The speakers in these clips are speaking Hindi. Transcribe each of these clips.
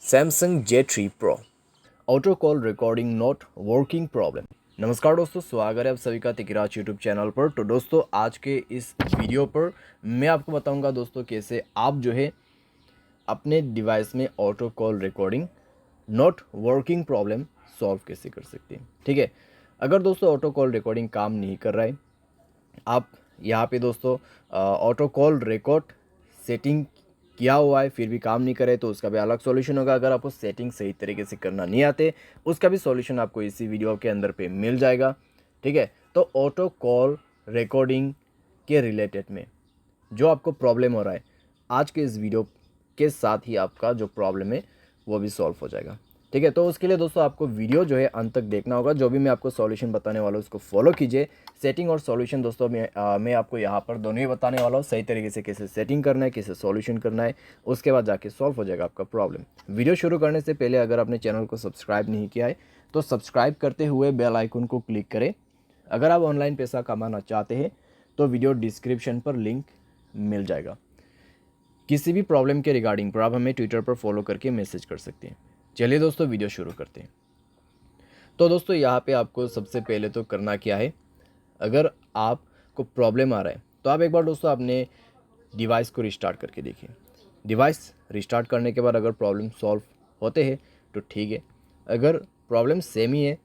Samsung J3 Pro auto call recording not working problem. नमस्कार दोस्तों, स्वागत है आप सभी का तिकराज यूट्यूब चैनल पर। तो दोस्तों आज के इस वीडियो पर मैं आपको बताऊंगा दोस्तों कैसे आप जो है अपने डिवाइस में auto call recording not working problem solve कैसे कर सकते हैं। ठीक है, अगर दोस्तों ऑटो कॉल रिकॉर्डिंग काम नहीं कर रहा है, आप यहाँ पे दोस्तों ऑटो कॉल रिकॉर्ड सेटिंग किया हुआ है फिर भी काम नहीं करे तो उसका भी अलग सॉल्यूशन होगा। अगर आपको सेटिंग सही तरीके से करना नहीं आते उसका भी सॉल्यूशन आपको इसी वीडियो के अंदर पे मिल जाएगा। ठीक है, तो ऑटो कॉल रिकॉर्डिंग के रिलेटेड में जो आपको प्रॉब्लम हो रहा है, आज के इस वीडियो के साथ ही आपका जो प्रॉब्लम है वो भी सॉल्व हो जाएगा। ठीक है, तो उसके लिए दोस्तों आपको वीडियो जो है अंत तक देखना होगा। जो भी मैं आपको सॉल्यूशन बताने वाला हूँ उसको फॉलो कीजिए। सेटिंग और सॉल्यूशन दोस्तों मैं आपको यहाँ पर दोनों ही बताने वाला हूँ, सही तरीके से कैसे सेटिंग करना है, कैसे सॉल्यूशन करना है, उसके बाद जाके सॉल्व हो जाएगा आपका प्रॉब्लम। वीडियो शुरू करने से पहले अगर आपने चैनल को सब्सक्राइब नहीं किया है तो सब्सक्राइब करते हुए बेल आइकन को क्लिक करें। अगर आप ऑनलाइन पैसा कमाना चाहते हैं तो वीडियो डिस्क्रिप्शन पर लिंक मिल जाएगा। किसी भी प्रॉब्लम के रिगार्डिंग पर आप हमें ट्विटर पर फॉलो करके मैसेज कर सकते हैं। चलिए दोस्तों वीडियो शुरू करते हैं। तो दोस्तों यहाँ पे आपको सबसे पहले तो करना क्या है, अगर आपको प्रॉब्लम आ रहा है तो आप एक बार दोस्तों अपने डिवाइस को रिस्टार्ट करके देखिए। डिवाइस रिस्टार्ट करने के बाद अगर प्रॉब्लम सॉल्व होते हैं तो ठीक है, अगर प्रॉब्लम सेम ही है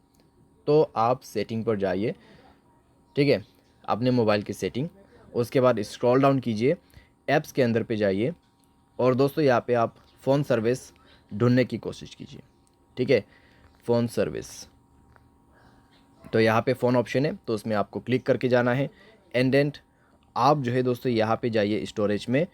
तो आप सेटिंग पर जाइए। ठीक है, अपने मोबाइल की सेटिंग, उसके बाद स्क्रॉल डाउन कीजिए, ऐप्स के अंदर पे जाइए और दोस्तों यहाँ पे आप फ़ोन सर्विस ढूंढने की कोशिश कीजिए। ठीक है, फ़ोन सर्विस, तो यहाँ पे फ़ोन ऑप्शन है तो उसमें आपको क्लिक करके जाना है। एंड आप जो है दोस्तों यहाँ पे जाइए, स्टोरेज में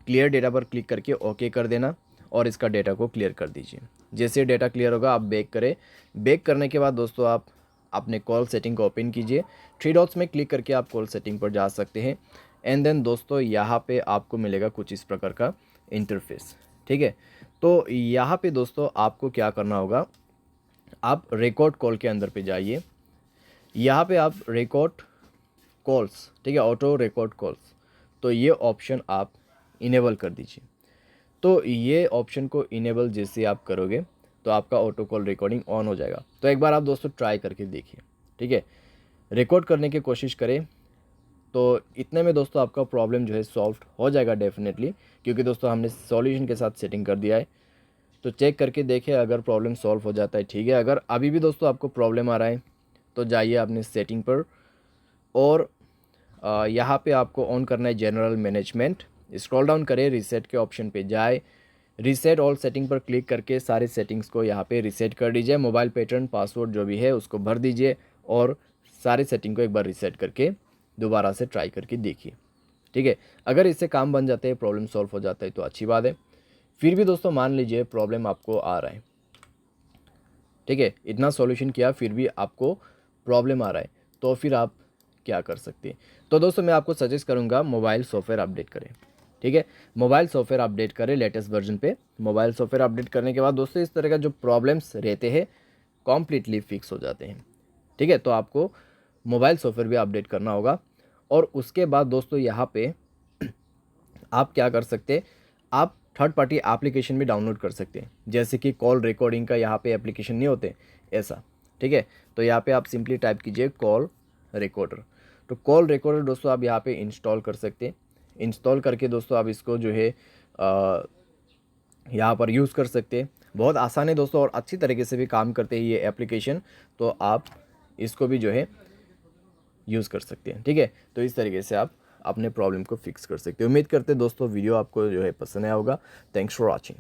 क्लियर डेटा पर क्लिक करके ओके कर देना और इसका डेटा को क्लियर कर दीजिए। जैसे डेटा क्लियर होगा आप बैक करें। बैक करने के बाद दोस्तों आप अपने कॉल सेटिंग को ओपन कीजिए। थ्री डॉट्स में क्लिक करके आप कॉल सेटिंग पर जा सकते हैं। एंड देन दोस्तों यहाँ पे आपको मिलेगा कुछ इस प्रकार का इंटरफेस। ठीक है, तो यहाँ पे दोस्तों आपको क्या करना होगा, आप रिकॉर्ड कॉल के अंदर पे जाइए। यहाँ पे आप रिकॉर्ड कॉल्स, ठीक है, ऑटो रिकॉर्ड कॉल्स, तो ये ऑप्शन आप इनेबल कर दीजिए। तो ये ऑप्शन को इनेबल जैसे आप करोगे तो आपका ऑटो कॉल रिकॉर्डिंग ऑन हो जाएगा। तो एक बार आप दोस्तों ट्राई करके देखिए। ठीक है, रिकॉर्ड करने की कोशिश करें तो इतने में दोस्तों आपका प्रॉब्लम जो है सॉल्व हो जाएगा डेफिनेटली, क्योंकि दोस्तों हमने सॉल्यूशन के साथ सेटिंग कर दिया है। तो चेक करके देखें, अगर प्रॉब्लम सॉल्व हो जाता है ठीक है। अगर अभी भी दोस्तों आपको प्रॉब्लम आ रहा है तो जाइए अपनी सेटिंग पर और यहाँ पे आपको ऑन करना है जनरल मैनेजमेंट। स्क्रॉल डाउन करें, रीसेट के ऑप्शन पे जाए, रीसेट ऑल सेटिंग पर क्लिक करके सारे सेटिंग्स को यहाँ पे रीसेट कर दीजिए। मोबाइल पैटर्न पासवर्ड जो भी है उसको भर दीजिए और सारी सेटिंग को एक बार रीसेट करके दोबारा से ट्राई करके देखिए। ठीक है, अगर इससे काम बन जाते हैं, प्रॉब्लम सॉल्व हो जाता है तो अच्छी बात है। फिर भी दोस्तों मान लीजिए प्रॉब्लम आपको आ रहा है, ठीक है, इतना सॉल्यूशन किया फिर भी आपको प्रॉब्लम आ रहा है, तो फिर आप क्या कर सकते हैं। तो दोस्तों मैं आपको सजेस्ट करूंगा मोबाइल सॉफ्टवेयर अपडेट करें। ठीक है, मोबाइल सॉफ्टवेयर अपडेट करें लेटेस्ट वर्जन पे। मोबाइल सॉफ्टवेयर अपडेट करने के बाद दोस्तों इस तरह का जो प्रॉब्लम्स रहते हैं कॉम्प्लीटली फिक्स हो जाते हैं। ठीक है, तो आपको मोबाइल सॉफ्टवेयर भी अपडेट करना होगा और उसके बाद दोस्तों यहाँ पे आप क्या कर सकते हैं, आप थर्ड पार्टी एप्लीकेशन भी डाउनलोड कर सकते हैं, जैसे कि कॉल रिकॉर्डिंग का यहाँ पे एप्लीकेशन नहीं होते ऐसा। ठीक है, तो यहाँ पे आप सिंपली टाइप कीजिए कॉल रिकॉर्डर। तो कॉल रिकॉर्डर दोस्तों आप यहाँ पे इंस्टॉल कर सकते हैं। इंस्टॉल करके दोस्तों आप इसको जो है यहाँ पर यूज़ कर सकते हैं। बहुत आसान है दोस्तों और अच्छी तरीके से भी काम करते हैं ये एप्लीकेशन, तो आप इसको भी जो है यूज़ कर सकते हैं। ठीक है, तो इस तरीके से आप अपने प्रॉब्लम को फिक्स कर सकते हैं। उम्मीद करते हैं दोस्तों वीडियो आपको जो है पसंद आया होगा। Thanks for watching.